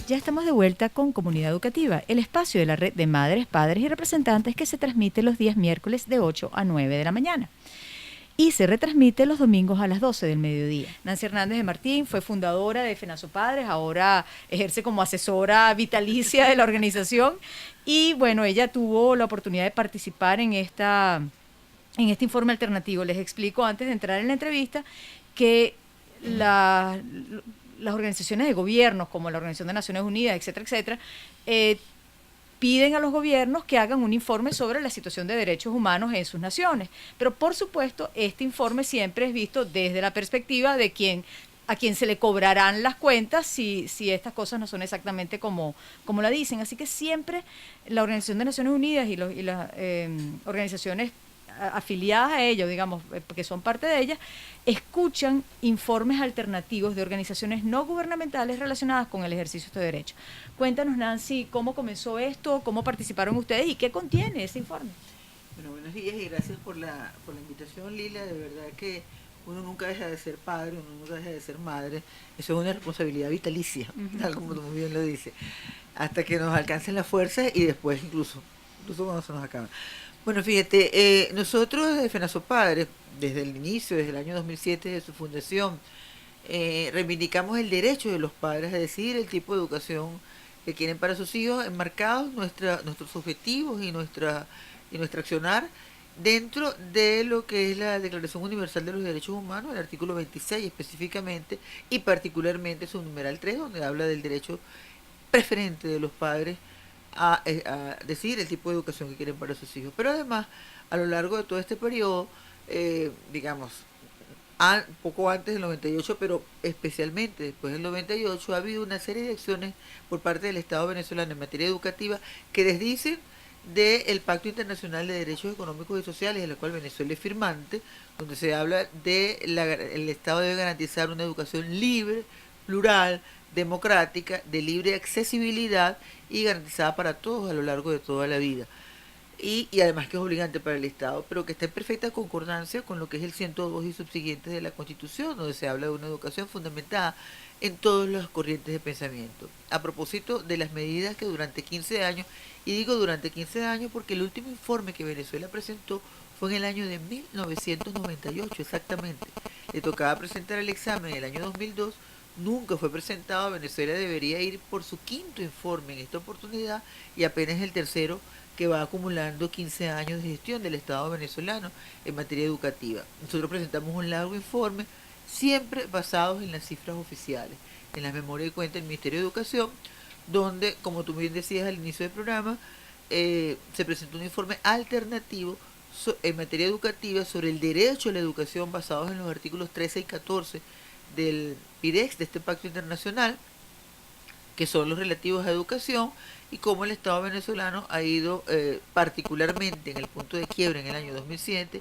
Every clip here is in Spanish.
Ya estamos de vuelta con Comunidad Educativa, el espacio de la red de madres, padres y representantes que se transmite los días miércoles de 8 a 9 de la mañana y se retransmite los domingos a las 12 del mediodía. Nancy Hernández de Martín fue fundadora de FENASO Padres, ahora ejerce como asesora vitalicia de la organización y bueno, ella tuvo la oportunidad de participar en este informe alternativo. Les explico antes de entrar en la entrevista que las organizaciones de gobiernos, como la Organización de Naciones Unidas, etcétera, etcétera, piden a los gobiernos que hagan un informe sobre la situación de derechos humanos en sus naciones. Pero por supuesto, este informe siempre es visto desde la perspectiva de a quien se le cobrarán las cuentas si estas cosas no son exactamente como la dicen. Así que siempre la Organización de Naciones Unidas y las organizaciones afiliadas a ellos, digamos, porque son parte de ellas, escuchan informes alternativos de organizaciones no gubernamentales relacionadas con el ejercicio de este derecho. Cuéntanos, Nancy, cómo comenzó esto, cómo participaron ustedes y qué contiene ese informe. Bueno, buenos días y gracias por la invitación, Lila. De verdad que uno nunca deja de ser padre, uno nunca deja de ser madre. Eso es una responsabilidad vitalicia, tal como tú muy bien lo dices, hasta que nos alcancen las fuerzas y después incluso cuando se nos acaban. Bueno, fíjate, nosotros desde FENASO Padres, desde el inicio, desde el año 2007, de su fundación, reivindicamos el derecho de los padres a decidir el tipo de educación que quieren para sus hijos, enmarcados nuestros objetivos y nuestra accionar dentro de lo que es la Declaración Universal de los Derechos Humanos, el artículo 26 específicamente, y particularmente su numeral 3, donde habla del derecho preferente de los padres a decidir el tipo de educación que quieren para sus hijos. Pero además, a lo largo de todo este periodo, digamos, poco antes del 98, pero especialmente después del 98, ha habido una serie de acciones por parte del Estado venezolano en materia educativa que desdicen del Pacto Internacional de Derechos Económicos y Sociales, de la cual Venezuela es firmante, donde se habla de el Estado debe garantizar una educación libre, plural, democrática, de libre accesibilidad y garantizada para todos a lo largo de toda la vida. Y además que es obligante para el Estado, pero que está en perfecta concordancia con lo que es el 102 y subsiguientes de la Constitución, donde se habla de una educación fundamentada en todas las corrientes de pensamiento. A propósito de las medidas que durante 15 años, y digo durante 15 años porque el último informe que Venezuela presentó fue en el año de 1998 exactamente. Le tocaba presentar el examen en el año 2002, nunca fue presentado. Venezuela debería ir por su quinto informe en esta oportunidad y apenas el tercero que va acumulando 15 años de gestión del Estado venezolano en materia educativa. Nosotros presentamos un largo informe, siempre basados en las cifras oficiales, en las memorias de cuenta del Ministerio de Educación, donde, como tú bien decías al inicio del programa, se presentó un informe alternativo en materia educativa sobre el derecho a la educación basados en los artículos 13 y 14 del PIDEX, de este pacto internacional, que son los relativos a educación, y cómo el Estado venezolano ha ido, particularmente en el punto de quiebre en el año 2007,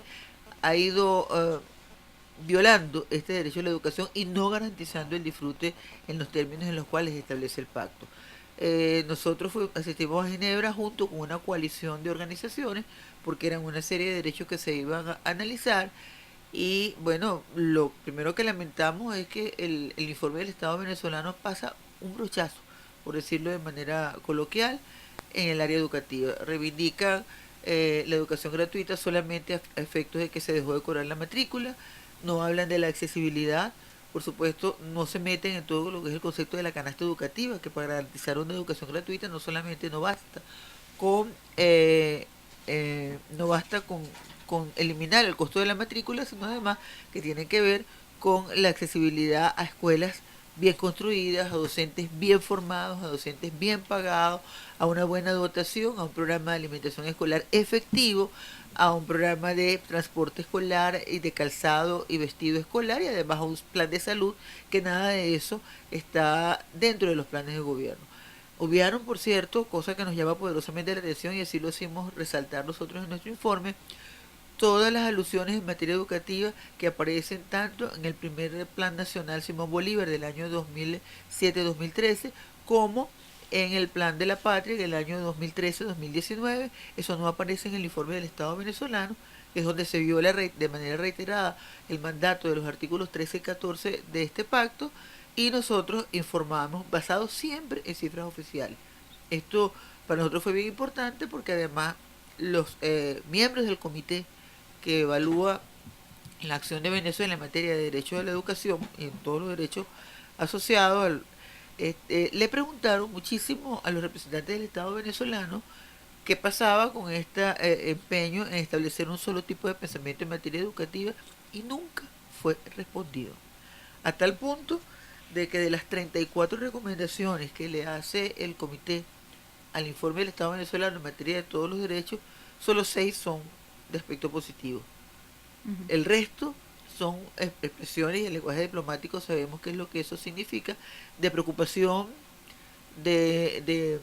ha ido violando este derecho a la educación y no garantizando el disfrute en los términos en los cuales establece el pacto. Nosotros asistimos a Ginebra junto con una coalición de organizaciones porque eran una serie de derechos que se iban a analizar y bueno, lo primero que lamentamos es que el informe del Estado venezolano pasa un brochazo, por decirlo de manera coloquial, en el área educativa. Reivindican la educación gratuita solamente a efectos de que se dejó de cobrar la matrícula, no hablan de la accesibilidad, por supuesto, no se meten en todo lo que es el concepto de la canasta educativa, que para garantizar una educación gratuita no solamente con no basta con eliminar el costo de la matrícula, sino además que tiene que ver con la accesibilidad a escuelas bien construidas, a docentes bien formados, a docentes bien pagados, a una buena dotación, a un programa de alimentación escolar efectivo, a un programa de transporte escolar y de calzado y vestido escolar y además a un plan de salud, que nada de eso está dentro de los planes de gobierno. Obviaron, por cierto, cosa que nos llama poderosamente la atención y así lo hicimos resaltar nosotros en nuestro informe, todas las alusiones en materia educativa que aparecen tanto en el primer Plan Nacional Simón Bolívar del año 2007-2013 como en el Plan de la Patria del año 2013-2019. Eso no aparece en el informe del Estado venezolano, que es donde se viola de manera reiterada el mandato de los artículos 13 y 14 de este pacto, y nosotros informamos basados siempre en cifras oficiales. Esto para nosotros fue bien importante porque además los miembros del comité que evalúa la acción de Venezuela en materia de derecho a la educación y en todos los derechos asociados le preguntaron muchísimo a los representantes del Estado venezolano qué pasaba con este empeño en establecer un solo tipo de pensamiento en materia educativa y nunca fue respondido. A tal punto de que de las 34 recomendaciones que le hace el comité al informe del Estado venezolano en materia de todos los derechos, solo 6 son de aspecto positivo. Ujú. El resto son expresiones y el lenguaje diplomático sabemos qué es lo que eso significa, de preocupación, de, de,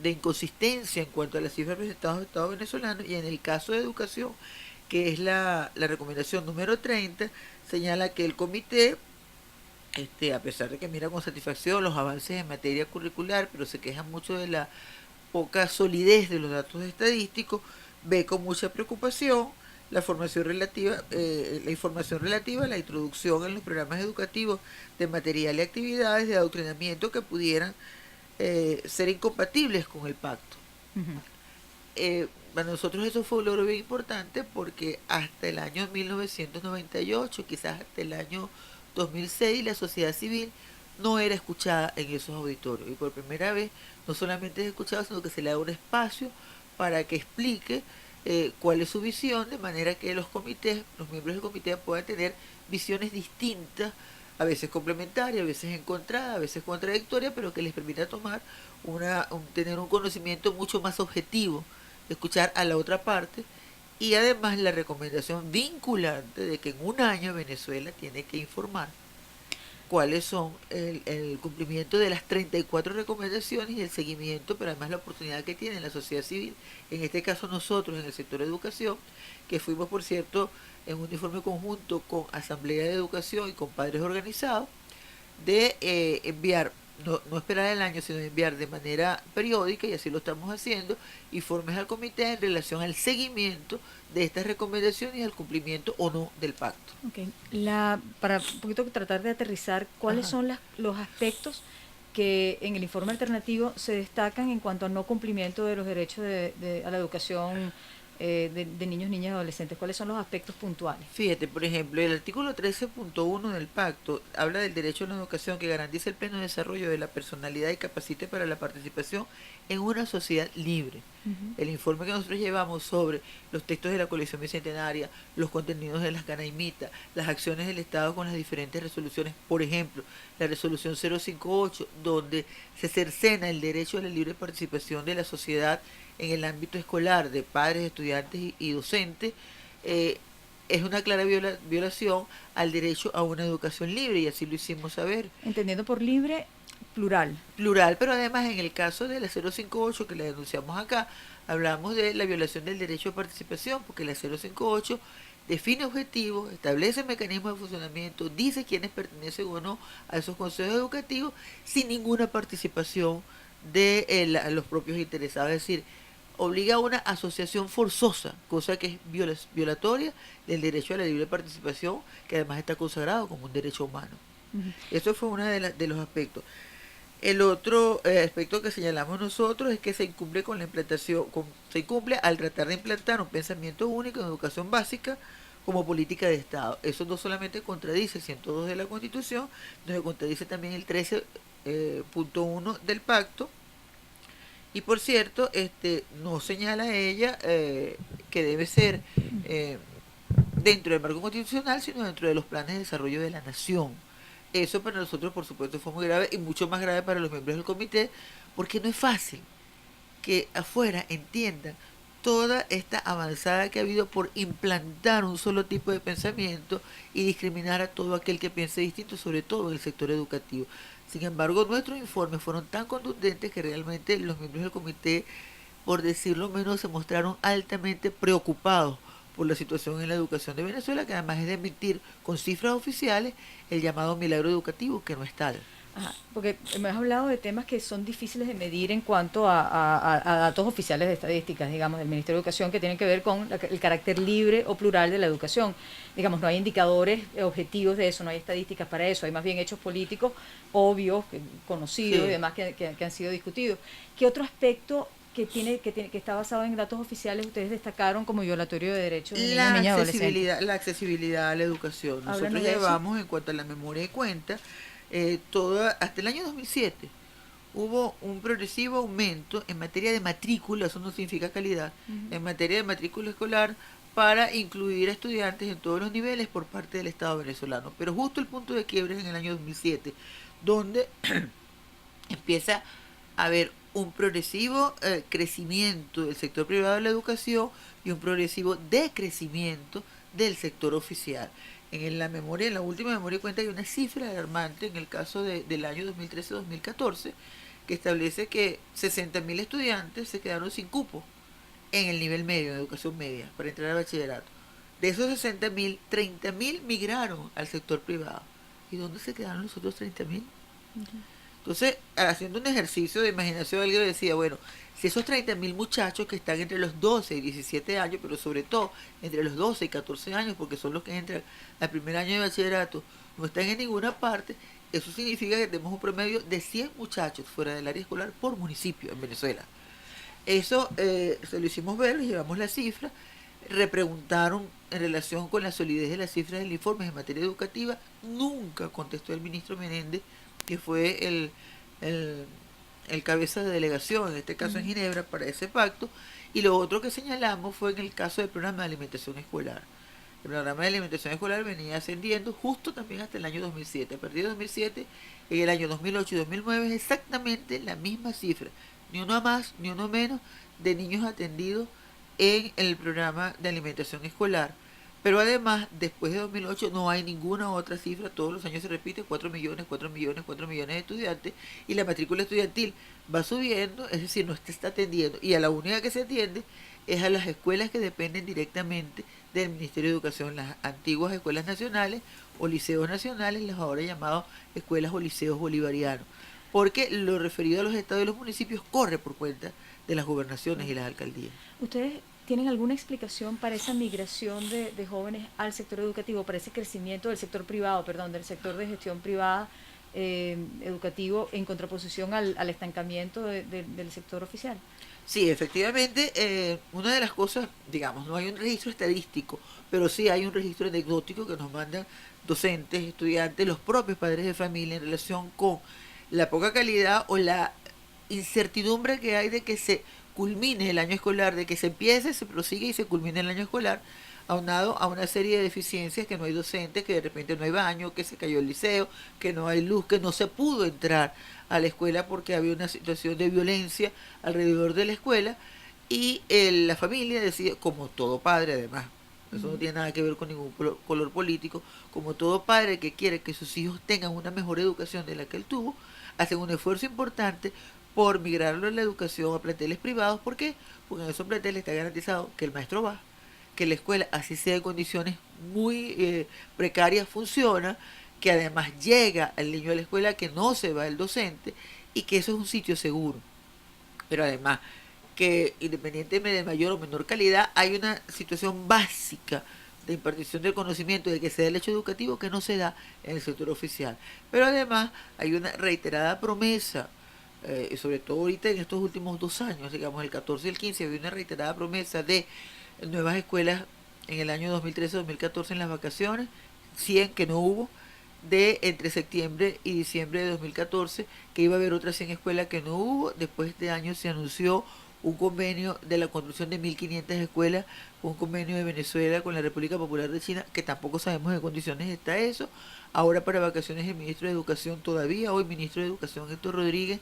de inconsistencia en cuanto a las cifras presentadas del Estado venezolano, y en el caso de educación, que es la recomendación número 30, señala que el comité, a pesar de que mira con satisfacción los avances en materia curricular, pero se queja mucho de la poca solidez de los datos estadísticos, ve con mucha preocupación la formación relativa, la información relativa a la introducción en los programas educativos de material y actividades de adoctrinamiento que pudieran ser incompatibles con el pacto. Ujú. Para nosotros eso fue un logro bien importante porque hasta el año 1998, quizás hasta el año 2006, la sociedad civil no era escuchada en esos auditorios. Y por primera vez, no solamente es escuchada, sino que se le da un espacio para que explique cuál es su visión, de manera que los comités, los miembros del comité puedan tener visiones distintas, a veces complementarias, a veces encontradas, a veces contradictorias, pero que les permita tomar tener un conocimiento mucho más objetivo, escuchar a la otra parte, y además la recomendación vinculante de que en un año Venezuela tiene que informar cuáles son el cumplimiento de las 34 recomendaciones y el seguimiento, pero además la oportunidad que tiene la sociedad civil, en este caso nosotros en el sector de educación, que fuimos por cierto en un informe conjunto con Asamblea de Educación y con padres organizados, de enviar, no esperar el año, sino enviar de manera periódica, y así lo estamos haciendo, informes al comité en relación al seguimiento de estas recomendaciones y al cumplimiento o no del pacto. Okay. Para un poquito tratar de aterrizar, ¿cuáles Ajá. son los aspectos que en el informe alternativo se destacan en cuanto a no cumplimiento de los derechos a la educación de niños, niñas y adolescentes? ¿Cuáles son los aspectos puntuales? Fíjate, por ejemplo, el artículo 13.1 del pacto habla del derecho a una educación que garantice el pleno desarrollo de la personalidad y capacite para la participación en una sociedad libre. Ujú. El informe que nosotros llevamos sobre los textos de la colección bicentenaria, los contenidos de las canaimitas, las acciones del Estado con las diferentes resoluciones, por ejemplo, la resolución 058, donde se cercena el derecho a la libre participación de la sociedad en el ámbito escolar, de padres, estudiantes y docentes, eh, es una clara violación al derecho a una educación libre, y así lo hicimos saber. Entendiendo por libre, plural. Plural, pero además en el caso de la 058 que la denunciamos acá, hablamos de la violación del derecho a participación, porque la 058 define objetivos, establece mecanismos de funcionamiento, dice quiénes pertenecen o no a esos consejos educativos, sin ninguna participación de los propios interesados. Es decir, obliga a una asociación forzosa, cosa que es violatoria del derecho a la libre participación, que además está consagrado como un derecho humano. Ujú. Eso fue uno de los aspectos. El otro aspecto que señalamos nosotros es que se incumple con la implantación, se incumple al tratar de implantar un pensamiento único en educación básica como política de Estado. Eso no solamente contradice el 102 de la Constitución, sino que contradice también el 13.1 del pacto. Y por cierto, no señala ella que debe ser eh, dentro del marco constitucional, sino dentro de los planes de desarrollo de la nación. Eso para nosotros, por supuesto, fue muy grave, y mucho más grave para los miembros del comité, porque no es fácil que afuera entiendan toda esta avanzada que ha habido por implantar un solo tipo de pensamiento y discriminar a todo aquel que piense distinto, sobre todo en el sector educativo. Sin embargo, nuestros informes fueron tan contundentes que realmente los miembros del comité, por decirlo menos, se mostraron altamente preocupados por la situación en la educación de Venezuela, que además es de emitir con cifras oficiales el llamado milagro educativo, que no es tal. Ajá, porque me has hablado de temas que son difíciles de medir en cuanto a datos oficiales de estadísticas, digamos, del Ministerio de Educación, que tienen que ver con el carácter libre o plural de la educación. Digamos, no hay indicadores objetivos de eso, no hay estadísticas para eso, hay más bien hechos políticos obvios, conocidos y Sí. demás que han sido discutidos. ¿Qué otro aspecto que está basado en datos oficiales ustedes destacaron como violatorio de derechos de niños, niñas y adolescentes? La accesibilidad a la educación. Nosotros Háblanos de eso. llevamos, en cuanto a la memoria de cuenta, hasta el año 2007 hubo un progresivo aumento en materia de matrícula, eso no significa calidad, Ujú. en materia de matrícula escolar para incluir a estudiantes en todos los niveles por parte del Estado venezolano. Pero justo el punto de quiebre es en el año 2007, donde empieza a haber un progresivo crecimiento del sector privado de la educación y un progresivo decrecimiento del sector oficial. La memoria, en la última memoria cuenta hay una cifra alarmante en el caso del año 2013-2014 que establece que 60.000 estudiantes se quedaron sin cupo en el nivel medio, en educación media, para entrar al bachillerato. De esos 60.000, 30.000 migraron al sector privado. ¿Y dónde se quedaron los otros 30.000? Ujú. Entonces, haciendo un ejercicio de imaginación, alguien decía, bueno, si esos 30.000 muchachos que están entre los 12 y 17 años, pero sobre todo entre los 12 y 14 años, porque son los que entran al primer año de bachillerato, no están en ninguna parte, eso significa que tenemos un promedio de 100 muchachos fuera del área escolar por municipio en Venezuela. Eso se lo hicimos ver, les llevamos la cifra, repreguntaron en relación con la solidez de las cifras del informe en materia educativa, nunca contestó el ministro Menéndez, que fue el, el cabeza de delegación, en este caso en Ujú. Ginebra, para ese pacto, y lo otro que señalamos fue en el caso del programa de alimentación escolar. El programa de alimentación escolar venía ascendiendo justo también hasta el año 2007. A partir de 2007, en el año 2008 y 2009 es exactamente la misma cifra, ni uno más ni uno menos, de niños atendidos en el programa de alimentación escolar. Pero además, después de 2008 no hay ninguna otra cifra, todos los años se repite, 4 millones, 4 millones, 4 millones de estudiantes, y la matrícula estudiantil va subiendo, es decir, no se está atendiendo, y a la única que se atiende es a las escuelas que dependen directamente del Ministerio de Educación, las antiguas escuelas nacionales o liceos nacionales, los ahora llamados escuelas o liceos bolivarianos, porque lo referido a los estados y los municipios corre por cuenta de las gobernaciones y las alcaldías. ¿Ustedes tienen alguna explicación para esa migración de jóvenes al sector educativo, para ese crecimiento del sector privado, perdón, del sector de gestión privada educativo en contraposición al estancamiento del sector oficial? Sí, efectivamente, una de las cosas, digamos, no hay un registro estadístico, pero sí hay un registro anecdótico que nos mandan docentes, estudiantes, los propios padres de familia en relación con la poca calidad o la incertidumbre que hay de que se culmine el año escolar, de que se empiece, se prosigue y se culmine el año escolar, aunado a una serie de deficiencias, que no hay docentes, que de repente no hay baño, que se cayó el liceo, que no hay luz, que no se pudo entrar a la escuela porque había una situación de violencia alrededor de la escuela y la familia decide, como todo padre además, eso no Ujú. tiene nada que ver con ningún color político, como todo padre que quiere que sus hijos tengan una mejor educación de la que él tuvo, hacen un esfuerzo importante por migrarlo en la educación a planteles privados. ¿Por qué? Porque en esos planteles está garantizado que el maestro va, que la escuela, así sea en condiciones muy precarias, funciona, que además llega el niño a la escuela, que no se va el docente y que eso es un sitio seguro. Pero además que independientemente de mayor o menor calidad, hay una situación básica de impartición del conocimiento, de que se da el hecho educativo, que no se da en el sector oficial. Pero además hay una reiterada promesa, sobre todo ahorita en estos últimos 2 años, digamos el 14 y el 15, había una reiterada promesa de nuevas escuelas en el año 2013-2014 en las vacaciones, 100 que no hubo, de entre septiembre y diciembre de 2014, que iba a haber otras 100 escuelas que no hubo. Después de años se anunció un convenio de la construcción de 1.500 escuelas, un convenio de Venezuela con la República Popular de China, que tampoco sabemos en qué condiciones está eso. Ahora para vacaciones el ministro de Educación todavía, hoy ministro de Educación Héctor Rodríguez,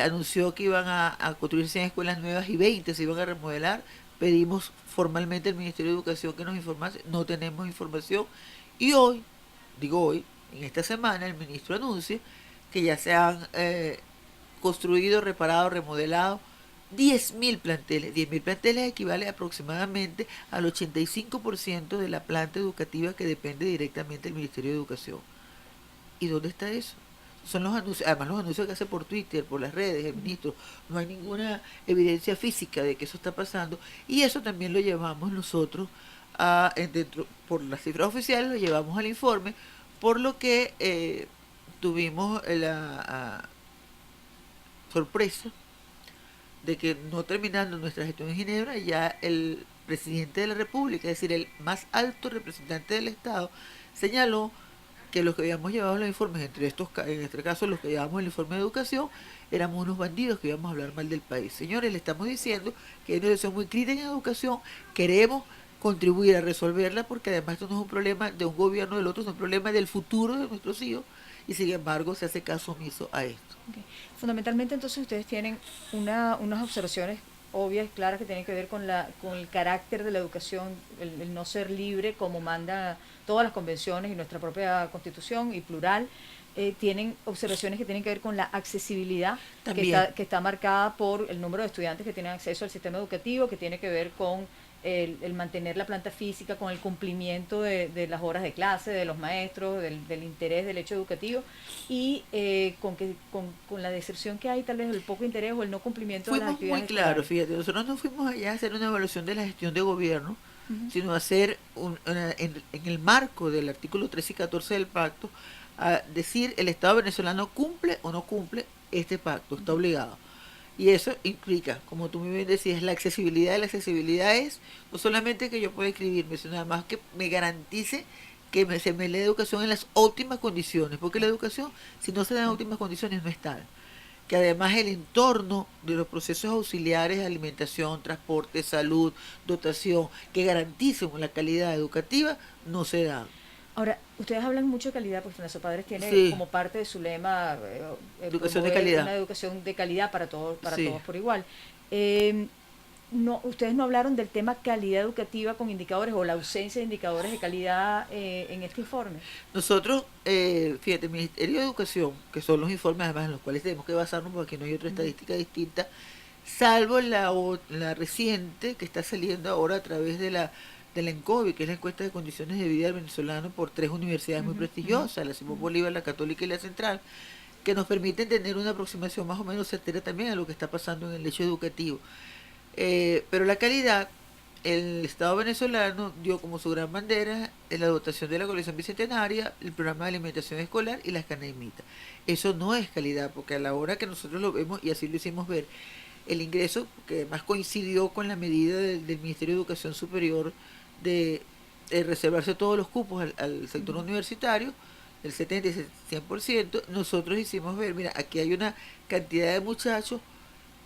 anunció que iban a construir 100 escuelas nuevas y 20 se iban a remodelar. Pedimos formalmente al Ministerio de Educación que nos informase, no tenemos información. Y hoy, digo hoy, en esta semana el ministro anuncia que ya se han construido, reparado, remodelado 10.000 planteles. 10.000 planteles equivale aproximadamente al 85% de la planta educativa que depende directamente del Ministerio de Educación. ¿Y dónde está eso? son los anuncios, además los anuncios que hace por Twitter, por las redes, el ministro, no hay ninguna evidencia física de que eso está pasando, y eso también lo llevamos nosotros dentro, por las cifras oficiales, lo llevamos al informe, por lo que tuvimos la sorpresa de que no terminando nuestra gestión en Ginebra, ya el presidente de la República, es decir, el más alto representante del Estado, señaló que los que habíamos llevado los informes, en este caso los que llevamos el informe de educación, éramos unos bandidos que íbamos a hablar mal del país. Señores, le estamos diciendo que hay una situación muy crítica en educación, queremos contribuir a resolverla, porque además esto no es un problema de un gobierno o del otro, es un problema del futuro de nuestros hijos, y sin embargo se hace caso omiso a esto. Okay. Fundamentalmente entonces ustedes tienen unas observaciones obvias, claras, que tienen que ver con el carácter de la educación, el no ser libre como manda todas las convenciones y nuestra propia constitución, y plural. Tienen observaciones que tienen que ver con la accesibilidad, que está marcada por el número de estudiantes que tienen acceso al sistema educativo, que tiene que ver con el mantener la planta física, con el cumplimiento de las horas de clase, de los maestros, del interés del hecho educativo, y con la deserción que hay, tal vez el poco interés o el no cumplimiento de las actividades. Muy claro, fíjate, nosotros no fuimos allá a hacer una evaluación de la gestión de gobierno, sino a hacer en el marco del artículo 13 y 14 del pacto, a decir el Estado venezolano cumple o no cumple este pacto, está obligado. Y eso implica, como tú muy bien decías, la accesibilidad. La accesibilidad es no solamente que yo pueda inscribirme, sino además que me garantice que se me dé educación en las óptimas condiciones, porque la educación, si no se da en óptimas condiciones, no es tal. Que además el entorno de los procesos auxiliares de alimentación, transporte, salud, dotación, que garanticen la calidad educativa, no se dan. Ahora, ustedes hablan mucho de calidad, porque Nuestros Padres tiene como parte de su lema educación de calidad. Una educación de calidad para todos por igual. Ustedes no hablaron del tema calidad educativa con indicadores, o la ausencia de indicadores de calidad en este informe. Nosotros, fíjate, el Ministerio de Educación, que son los informes además en los cuales tenemos que basarnos porque no hay otra estadística distinta, salvo la reciente que está saliendo ahora a través de la ENCOVI, que es la encuesta de condiciones de vida del venezolano por 3 universidades muy prestigiosas, la Simón Bolívar, la Católica y la Central, que nos permiten tener una aproximación más o menos certera también a lo que está pasando en el hecho educativo. Pero la calidad, el Estado venezolano dio como su gran bandera en la dotación de la colección bicentenaria, el programa de alimentación escolar y las canaimitas. Eso no es calidad, porque a la hora que nosotros lo vemos, y así lo hicimos ver, el ingreso, que además coincidió con la medida del Ministerio de Educación Superior de reservarse todos los cupos al sector universitario, el 70 y 100%, nosotros hicimos ver, mira, aquí hay una cantidad de muchachos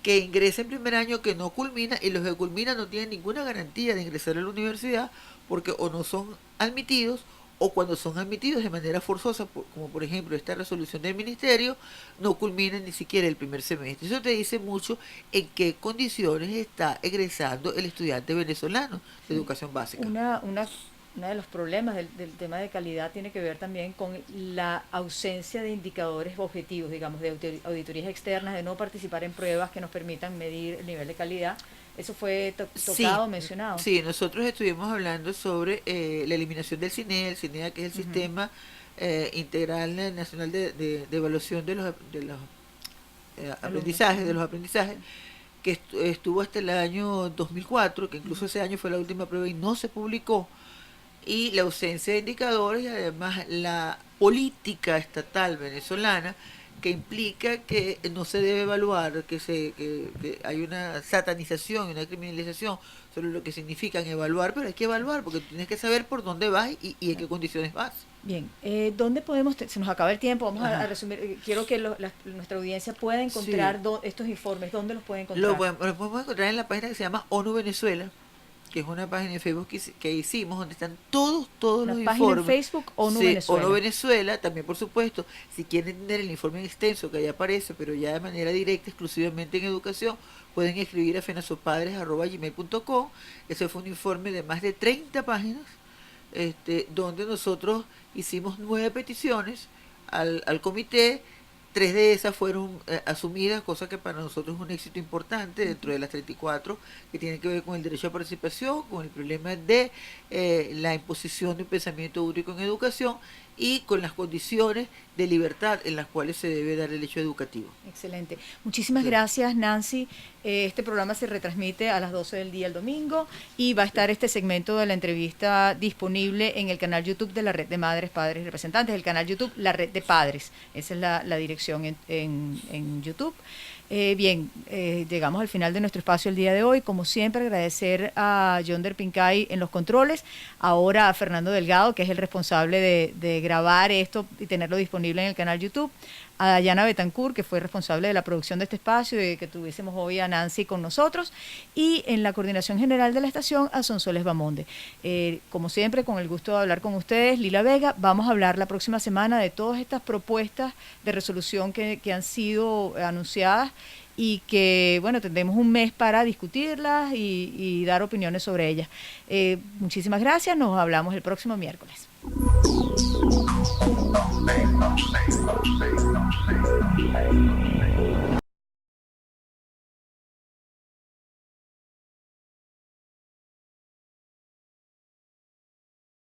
que ingresan en primer año que no culmina, y los que culminan no tienen ninguna garantía de ingresar a la universidad, porque o no son admitidos, o cuando son admitidos de manera forzosa, como por ejemplo esta resolución del ministerio, no culminan ni siquiera el primer semestre. Eso te dice mucho en qué condiciones está egresando el estudiante venezolano de educación básica. Uno de los problemas del tema de calidad tiene que ver también con la ausencia de indicadores objetivos, digamos, de auditorías externas, de no participar en pruebas que nos permitan medir el nivel de calidad. Eso fue tocado, mencionado. Sí, nosotros estuvimos hablando sobre la eliminación del CINEA, que es el Sistema Integral Nacional de Evaluación de los aprendizajes, que estuvo hasta el año 2004, que incluso ese año fue la última prueba y no se publicó, y la ausencia de indicadores, y además la política estatal venezolana, que implica que no se debe evaluar, que hay una satanización y una criminalización sobre lo que significan evaluar, pero hay que evaluar porque tienes que saber por dónde vas y en qué condiciones vas. Bien, ¿dónde podemos, se nos acaba el tiempo, vamos a resumir, quiero que nuestra audiencia pueda encontrar estos informes, ¿dónde los pueden encontrar? Los podemos encontrar en la página que se llama ONU Venezuela, que es una página en Facebook que hicimos, donde están todos los informes. Página en Facebook, ONU Venezuela. ONU Venezuela, también por supuesto, si quieren tener el informe extenso que ahí aparece, pero ya de manera directa, exclusivamente en educación, pueden escribir a fenasopadres@gmail.com. Ese fue un informe de más de 30 páginas, donde nosotros hicimos 9 peticiones al comité. 3 de esas fueron asumidas, cosa que para nosotros es un éxito importante dentro de las 34, que tienen que ver con el derecho a participación, con el problema de la imposición de un pensamiento único en educación, y con las condiciones de libertad en las cuales se debe dar el hecho educativo. Excelente. Muchísimas gracias, Nancy. Este programa se retransmite a las 12 del día el domingo y va a estar este segmento de la entrevista disponible en el canal YouTube de la Red de Madres, Padres y Representantes, el canal YouTube La Red de Padres. Esa es la dirección en YouTube. Llegamos al final de nuestro espacio el día de hoy. Como siempre, agradecer a Yonder Pincay en los controles, ahora a Fernando Delgado, que es el responsable de grabar esto y tenerlo disponible en el canal YouTube, a Dayana Betancourt, que fue responsable de la producción de este espacio y de que tuviésemos hoy a Nancy con nosotros, y en la coordinación general de la estación a Sonsoles Bamonde. Como siempre, con el gusto de hablar con ustedes, Lila Vega. Vamos a hablar la próxima semana de todas estas propuestas de resolución que han sido anunciadas y que, bueno, tendremos un mes para discutirlas y dar opiniones sobre ellas. Muchísimas gracias, nos hablamos el próximo miércoles. Thank you.